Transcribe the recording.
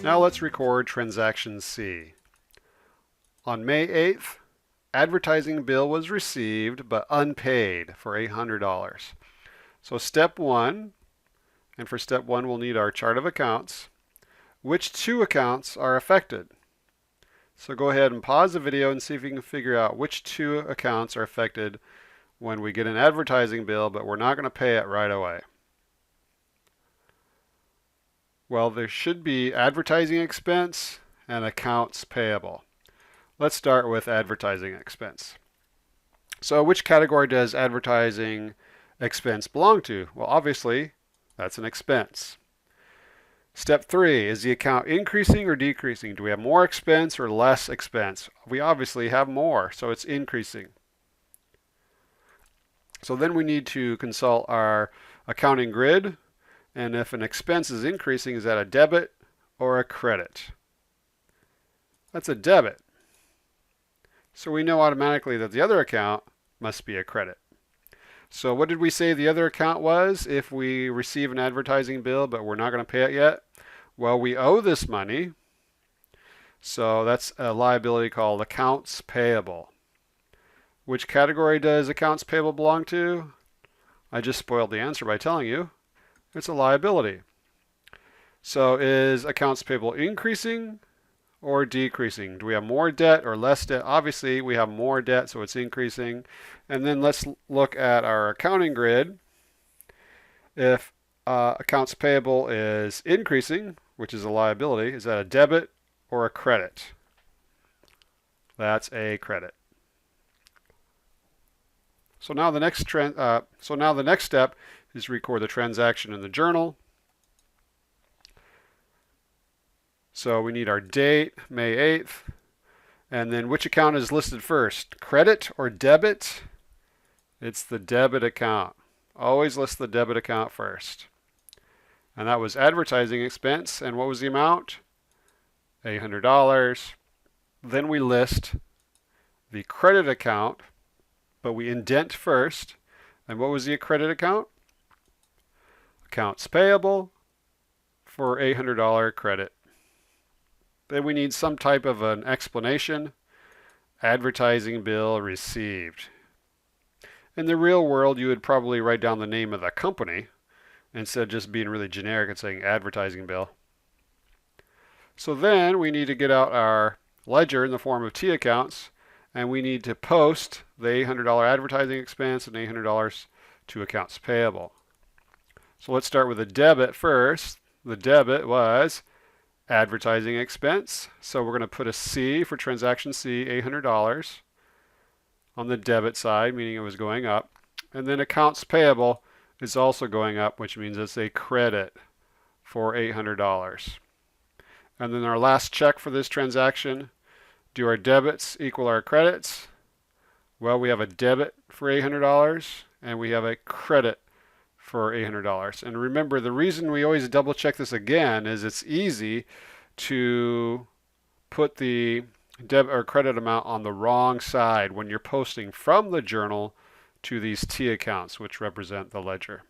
Now let's record transaction C. On May 8th, advertising bill was received but unpaid for $800. So step one, and for step one we'll need our chart of accounts. Which two accounts are affected? So go ahead and pause the video and see if you can figure out which two accounts are affected when we get an advertising bill but we're not going to pay it right away. Well, there should be advertising expense and accounts payable. Let's start with advertising expense. So which category does advertising expense belong to? Well, obviously, that's an expense. Step 3, is the account increasing or decreasing? Do we have more expense or less expense? We obviously have more, so it's increasing. So then we need to consult our accounting grid, and if an expense is increasing, is that a debit or a credit? That's a debit. So we know automatically that the other account must be a credit. So what did we say the other account was if we receive an advertising bill but we're not going to pay it yet? Well, we owe this money. So that's a liability called accounts payable. Which category does accounts payable belong to? I just spoiled the answer by telling you. It's a liability. So is accounts payable increasing or decreasing? Do we have more debt or less debt? Obviously, we have more debt, so it's increasing. And then let's look at our accounting grid. If accounts payable is increasing, which is a liability, is that a debit or a credit? That's a credit. So now the next step is record the transaction in the journal. So we need our date, May 8th, and then which account is listed first, credit or debit? It's the debit account. Always list the debit account first. And that was advertising expense, and what was the amount? $800. Then we list the credit account, but we indent first. And what was the credit account? Accounts payable for $800 credit. Then we need some type of an explanation. Advertising bill received. In the real world, you would probably write down the name of the company instead of just being really generic and saying advertising bill. So then we need to get out our ledger in the form of T accounts, and we need to post the $800 advertising expense and $800 to accounts payable. So let's start with the debit first. The debit was advertising expense. So we're going to put a C for transaction C, $800 on the debit side, meaning it was going up. And then accounts payable is also going up, which means it's a credit for $800. And then our last check for this transaction, do our debits equal our credits? Well, we have a debit for $800 and we have a credit for $800. And remember, the reason we always double check this again is it's easy to put the debit or credit amount on the wrong side when you're posting from the journal to these T accounts, which represent the ledger.